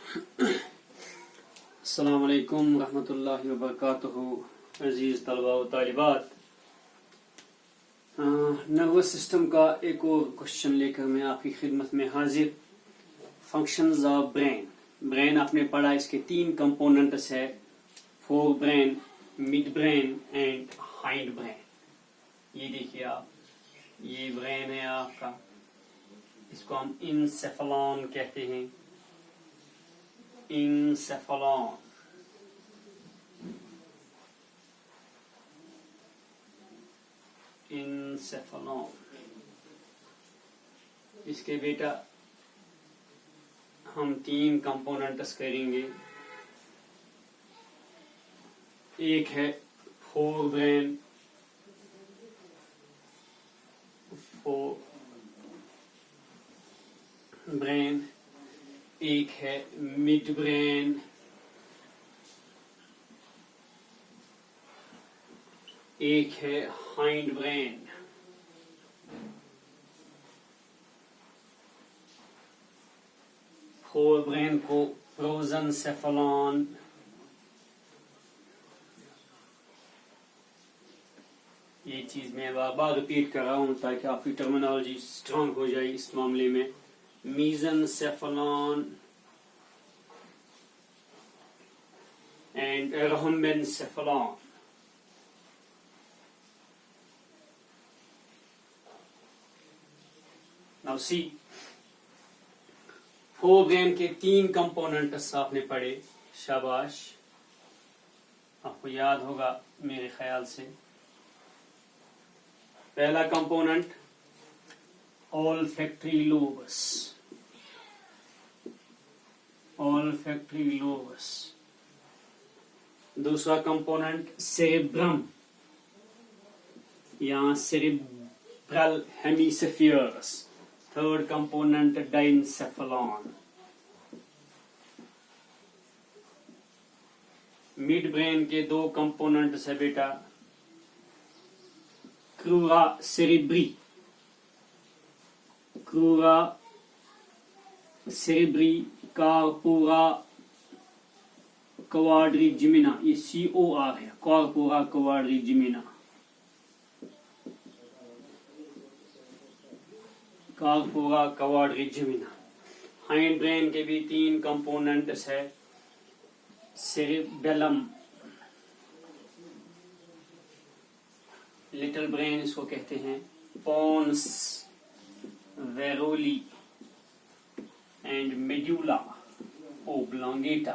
अस्सलाम वालेकुम रहमतुल्लाहि व बरकातुहू। अजीज तलबा व तालिबात, नर्वस सिस्टम का एक और क्वेश्चन लेकर मैं आपकी खिदमत में हाजिर। Functions of brain. ब्रेन आपने पढ़ा, इसके 3 कंपोनेंट्स है, fore brain, mid brain and hind brain. ये देखिए आप, ये ब्रेन है आपका, इसको हम इंसेफेलॉन कहते हैं। इंसेफेलॉन, इंसेफेलॉन। इसके बेटा हम 3 कंपोनेंट्स करेंगे। एक है फोर ब्रेन, एक है मिड ब्रेन, एक है हाइंड ब्रेन। फोर ब्रेन को प्रोजेंसेफेलॉन, ये चीज मैं बार बार रिपीट कर रहा हूं ताकि आपकी टर्मिनोलॉजी स्ट्रांग हो जाए इस मामले में। Mesencephalon and rhombencephalon. Now see, forebrain के 3 कंपोनेंट्स आपने पढ़े, शाबाश, आपको याद होगा मेरे ख्याल से। पहला component olfactory lobus, olfactory lobus। दूसरा कंपोनेंट सेरेब्रम या cerebral hemispheres. Third component diencephalon. Mid brain के 2 कंपोनेंट्स है बेटा, क्रूरा सेरेब्री, क्रूरा सेरेब्री, कार्पोरा क्वाड्रिजिमिना, ये COR है, कार्पोरा क्वाड्रिजिमिना, कार्पोरा क्वाड्रिजिमिना। हाइंड ब्रेन के भी 3 कंपोनेंट्स है, सेरेबेलम, लिटिल ब्रेन इसको कहते हैं, पोन्स, वेरोली एंड मेड्यूला ओब्लोंगेटा।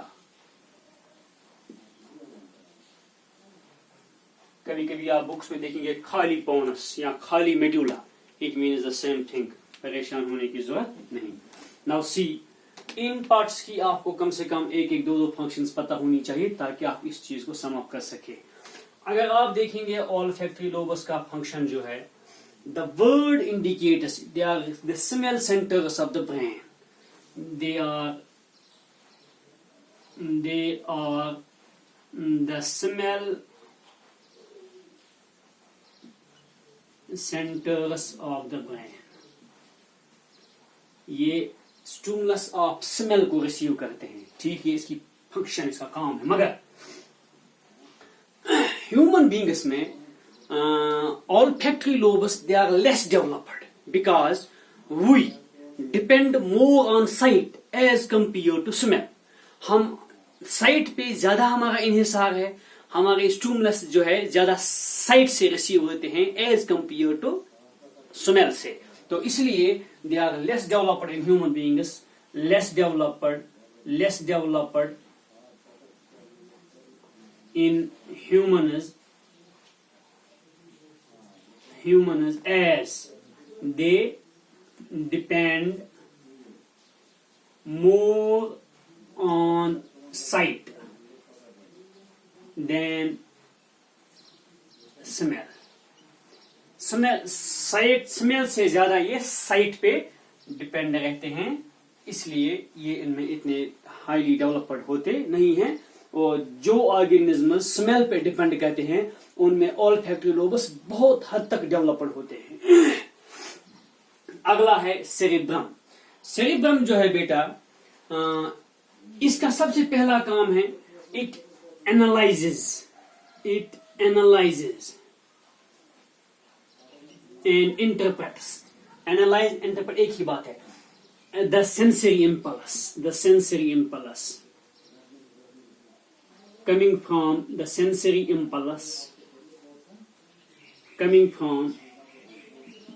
कभी कभी आप बुक्स में देखेंगे खाली पोनस या खाली medulla, it means the same thing, परेशान होने की जरूरत नहीं। नाउ सी, इन पार्ट्स की आपको कम से कम 1-1, 2-2 फंक्शंस पता होनी चाहिए ताकि आप इस चीज को सम अप कर सके। अगर आप देखेंगे olfactory lobus का फंक्शन जो है, the word indicators, they are the smell centers of the brain. They are the smell centers of the brain. ये स्टिमुलस ऑफ स्मेल को रिसीव करते हैं, ठीक है, इसकी फंक्शन, इसका काम है। मगर ह्यूमन बींग्स में olfactory lobus, they are less developed because we depend more on sight as compared to smell. हम साइट पे ज्यादा हमारा इन्हिसार है, हमारे स्टिमुलस जो है ज्यादा साइट से रिसीव होते हैं एज कंपेयर टू स्मेल से। तो इसलिए they are less developed in human beings, less developed in humans as they depend more on sight than smell. Smell से ज्यादा ये साइट पे डिपेंड रहते हैं, इसलिए ये इनमें इतने हाईली डेवलप्ड होते नहीं हैं। और जो ऑर्गेनिज्म स्मेल पे डिपेंड करते हैं उनमें olfactory lobus बहुत हद तक डेवलप्ड होते हैं। अगला है सेरेब्रम। सेरेब्रम जो है बेटा इसका सबसे पहला काम है it analyses and interprets. Analyse interpret एक ही बात है। The sensory impulse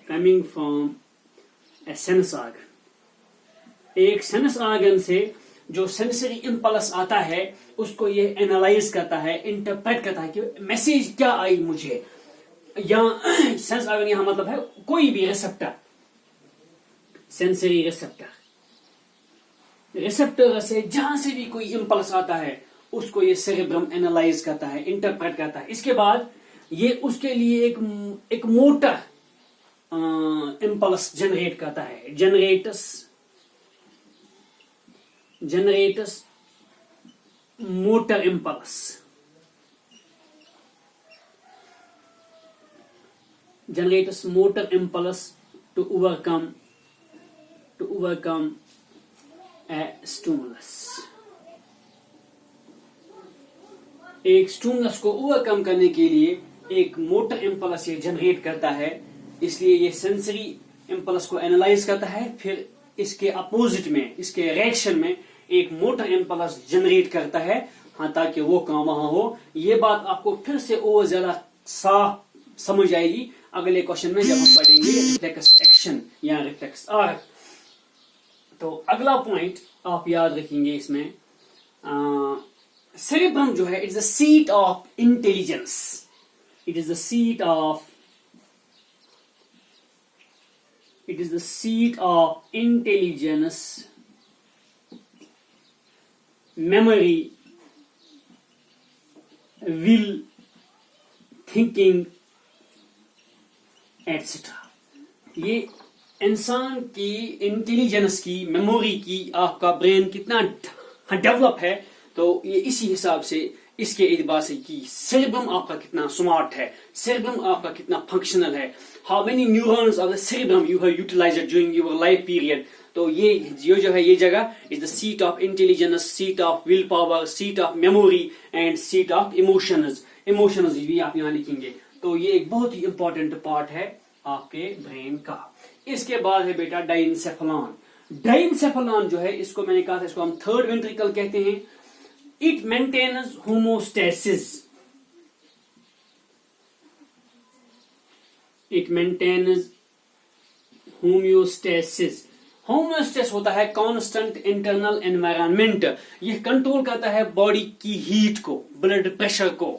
coming from a sense organ। एक सेंस ऑर्गन से जो सेंसरी इंपल्स आता है उसको ये एनालाइज करता है, इंटरप्रेट करता है कि मैसेज क्या आई मुझे। या सेंस ऑर्गन यहां मतलब है कोई भी रिसेप्टर, सेंसरी रिसेप्टर से जहां से भी कोई इंपल्स आता है उसको ये सेरेब्रम एनालाइज करता है, इंटरप्रेट करता है। इसके बाद ये उसके लिए एक मोटर इंपल्स जनरेट करता है। Generates motor impulse to overcome a stimulus। एक स्टिमुलस को ओवरकम करने के लिए एक मोटर इंपल्स ये जनरेट करता है, इसलिए ये सेंसरी इंपल्स को एनालाइज करता है, फिर इसके अपोजिट में, इसके रिएक्शन में एक मोटर इंपल्स जनरेट करता है, हाँ, ताकि वो काम वहां हो। ये बात आपको फिर से और ज्यादा साफ समझ आएगी अगले क्वेश्चन में जब हम पढ़ेंगे रिफ्लेक्स एक्शन या रिफ्लेक्स आर्क। तो अगला पॉइंट आप याद रखेंगे इसमें, सेरेब्रम जो है it's the seat of intelligence. It is the seat of intelligence, memory, will, thinking, etc। ये इंसान की इंटेलिजेंस की, मेमोरी की, आपका ब्रेन कितना डेवलप है, तो ये इसी हिसाब से इसके एतबार से कि सेरेब्रम आपका कितना स्मार्ट है, सेरेब्रम आपका कितना फंक्शनल है, how many neurons of the cerebrum you have utilised during your life period. तो ये जो है ये जगह is the seat of intelligence, seat of will power, seat of memory and seat of emotions भी आप यहाँ लिखेंगे। तो ये एक बहुत ही इंपॉर्टेंट पार्ट है आपके ब्रेन का। इसके बाद है बेटा डाइनसेफेलॉन जो है, इसको मैंने कहा था, इसको हम थर्ड वेंट्रिकल कहते हैं। इट मेंटेन्स होमोस्टेसिस, होमोस्टेसिस होता है कांस्टेंट इंटरनल एनवायरनमेंट। यह कंट्रोल करता है बॉडी की हीट को, ब्लड प्रेशर को,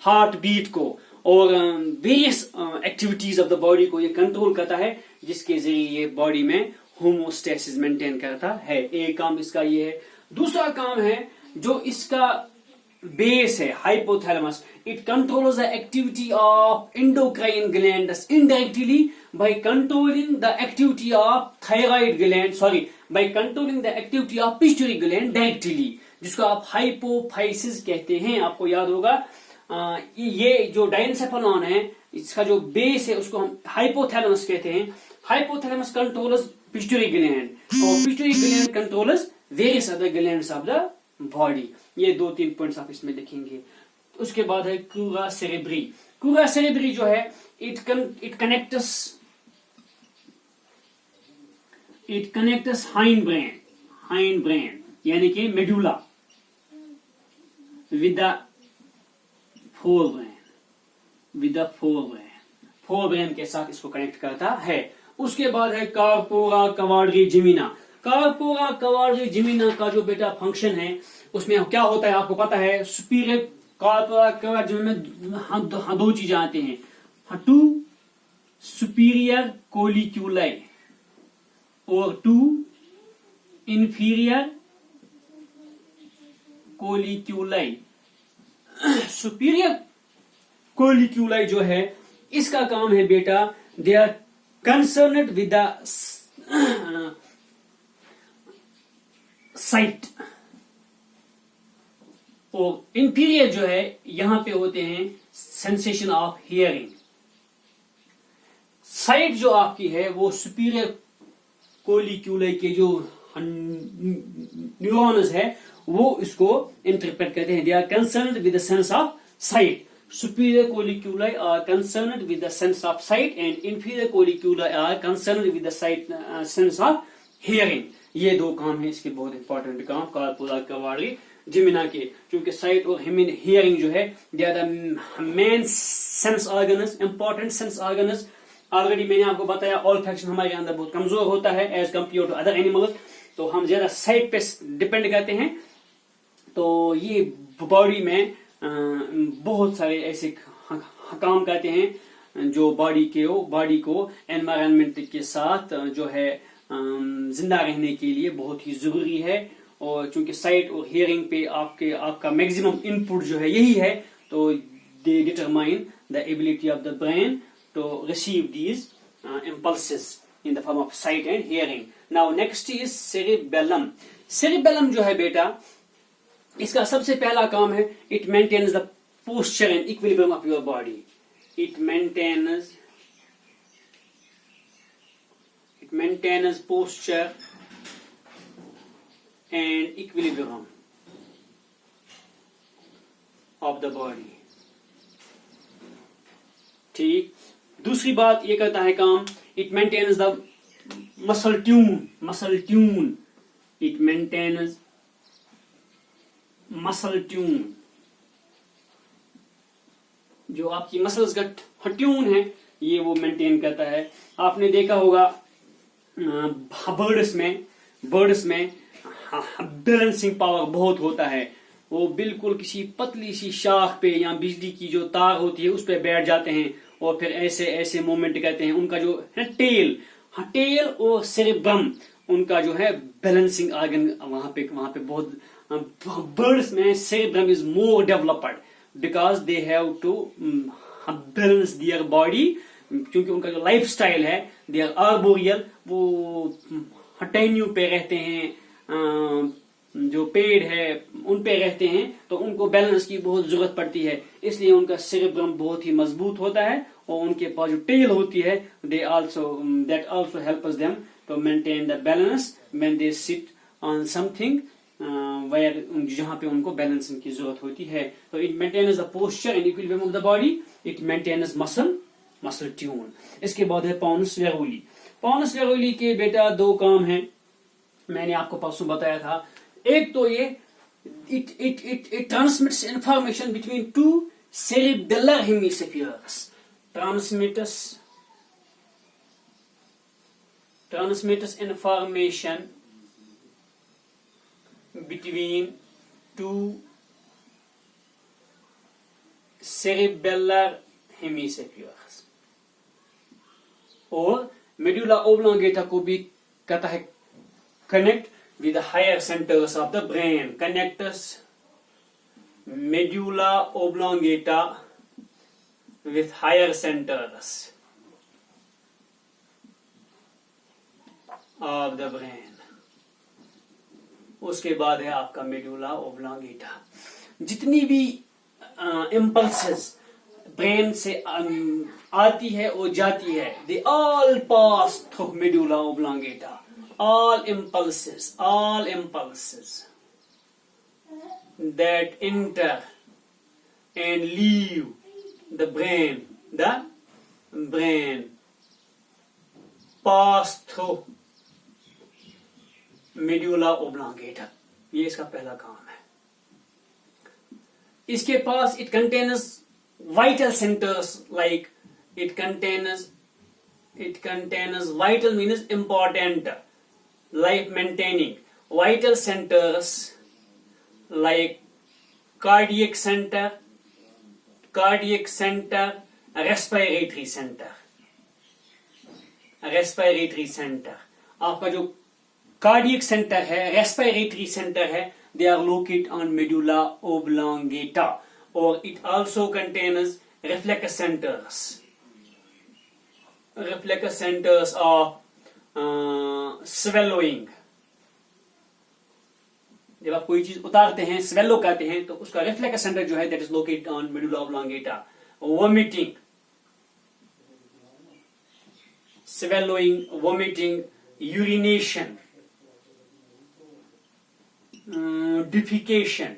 हार्ट बीट को और various activities of the body को ये कंट्रोल करता है, जिसके जरिए ये बॉडी में होमोस्टेसिस मेंटेन करता है। एक काम इसका ये है। दूसरा काम है जो इसका बेस है hypothalamus. It controls the activity of endocrine glands indirectly by controlling the activity of thyroid gland, by controlling the activity of pituitary gland directly, जिसको आप हाइपोफाइसिस कहते हैं। आपको याद होगा ये जो डाइनसेफेलॉन है इसका जो बेस है उसको हम हाइपोथैलेमस कहते हैं। हाइपोथैलेमस कंट्रोल्स पिट्यूटरी ग्लैंड और pituitary gland controls various other glands of the body. ये 2-3 पॉइंट्स आप इसमें लिखेंगे। उसके बाद है क्रूरा सेरेब्री जो है इट कनेक्ट्स हाइंड ब्रेन यानी कि medulla with the fore brain के साथ इसको कनेक्ट करता है। उसके बाद है कार्पोरा क्वाड्री जिमिना का जो बेटा फंक्शन है उसमें क्या होता है आपको पता है। सुपीरियर कार्पोरा क्वाड्री में दो चीजें आती हैं, टू सुपीरियर कोलिक्यूलाई और two inferior colliculi. Superior colliculi जो है इसका काम है बेटा, they are concerned with the sight, और इंफीरियर जो है यहां पे होते हैं सेंसेशन ऑफ हियरिंग। साइट जो आपकी है वो सुपीरियर कोलिक्यूलाई के जो न्यूरॉन्स है वो इसको इंटरप्रेट करते हैं. They are concerned with the sense of sight. Superior colliculi are concerned with the sense of sight and inferior colliculi are concerned with the sense of hearing. ये दो काम है इसके बहुत इंपॉर्टेंट काम कार्पोरा कवाड़ी जिमिना के, क्योंकि साइट और हियरिंग जो है they are the main sense organs, important sense organs. Already मैंने आपको बताया ऑल्फैक्शन हमारे अंदर बहुत कमजोर होता है as compare to other animals, तो हम ज्यादा साइट पे डिपेंड करते हैं. तो ये बॉडी में बहुत सारे ऐसे काम करते हैं जो बॉडी को एनवायरनमेंट के साथ जो है जिंदा रहने के लिए बहुत ही जरूरी है. और चूंकि साइट और हियरिंग पे आपका मैक्सिमम इनपुट जो है यही है, तो they determine the ability of the brain to receive these impulses in the form of sight and hearing. Now next is cerebellum. Cerebellum जो है बेटा, इसका सबसे पहला काम है it maintains the posture and equilibrium of your body. It maintains posture and equilibrium of the body. ठीक. दूसरी बात ये करता है काम, it maintains the muscle tune. It maintains muscle tune. जो आपकी मसल्स का ट्यून है ये वो मेंटेन करता है. आपने देखा होगा बर्ड्स में बैलेंसिंग पावर बहुत होता है. वो बिल्कुल किसी पतली सी शाख पे या बिजली की जो तार होती है उस पे बैठ जाते हैं और फिर ऐसे ऐसे मूवमेंट करते हैं. उनका जो है टेल और सेरेब्रम, उनका जो है बैलेंसिंग ऑर्गन वहां पे बहुत. birds में cerebrum is more developed because they have to balance their body, क्योंकि उनका जो लाइफ स्टाइल है they are arboreal, वो टहनियों पे रहते हैं, जो पेड़ है उन पे रहते हैं, तो उनको बैलेंस की बहुत जरूरत पड़ती है. इसलिए उनका cerebrum बहुत ही मजबूत होता है और उनके पास जो टेल होती है that also helps them to maintain the balance when they sit on something जहां पे उनको बैलेंसिंग की जरूरत होती है. तो it maintains the posture and equilibrium of the body. It maintains muscle tone. इसके बाद है पॉनस वेरुली. पॉनस वेरुली के बेटा दो काम हैं, मैंने आपको परसों बताया था. एक तो ये it transmits information between two cerebellar hemispheres. transmitters information between two cerebellar hemispheres. और मेडुला ओब्लोंगेटा को भी कहता है connect with the higher centers of the brain. Connects medulla oblongata with higher centers of the brain. उसके बाद है आपका medulla oblongata. जितनी भी इम्पल्सेस ब्रेन से आती है और जाती है, they all pass through medulla oblongata. All impulses that enter and leave the brain pass through medulla oblongata. ये इसका पहला काम है. इसके पास it contains vital centers, like it contains vital means important, life maintaining vital centers like cardiac center, respiratory center. आपका जो cardiac center है, respiratory center है, they are located on medulla oblongata. Or it also contains reflex centers of swallowing. जब आप कोई चीज उतारते हैं, स्वेलो करते हैं, तो उसका रिफ्लेक्स सेंटर जो है that is located on medulla oblongata. Vomiting, swallowing, vomiting, urination, defecation,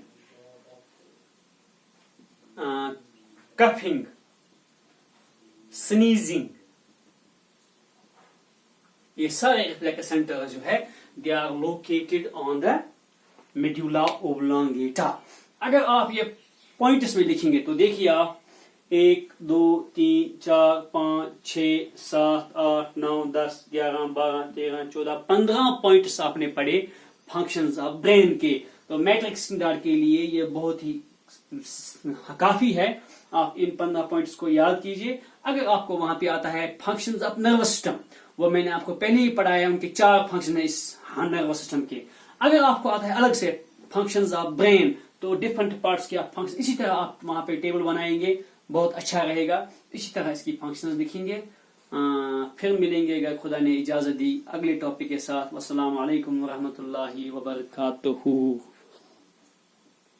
coughing, sneezing, ये सारे रिफ्लेक्स सेंटर्स जो है they are located on the medulla oblongata. अगर आप ये पॉइंट्स में लिखेंगे तो देखिए आप 1 2 3 4 5 6 7 8 9 10 11 12 13 14 15 पॉइंट्स आपने पढ़े फंक्शंस ऑफ ब्रेन के। तो मैट्रिक स्टैंडर्ड के लिए ये बहुत ही काफी है, आप इन 15 पॉइंट्स को याद कीजिए। अगर आपको वहां पे आता है फंक्शंस ऑफ नर्वस सिस्टम, वो मैंने आपको पहले ही पढ़ाया, उनके 4 फंक्शन है इस नर्वस सिस्टम के। अगर आपको आता है अलग से फंक्शंस ऑफ ब्रेन, तो डिफरेंट पार्ट्स के आप फंक्शन इसी तरह आप वहां पे टेबल बनाएंगे, बहुत अच्छा रहेगा। इसी तरह इसकी फंक्शंस लिखेंगे। फिर मिलेंगे अगर खुदा ने इजाजत दी अगले टॉपिक के साथ। वस्सलाम वालेकुम रहमतुल्लाहि व बरकातुहू।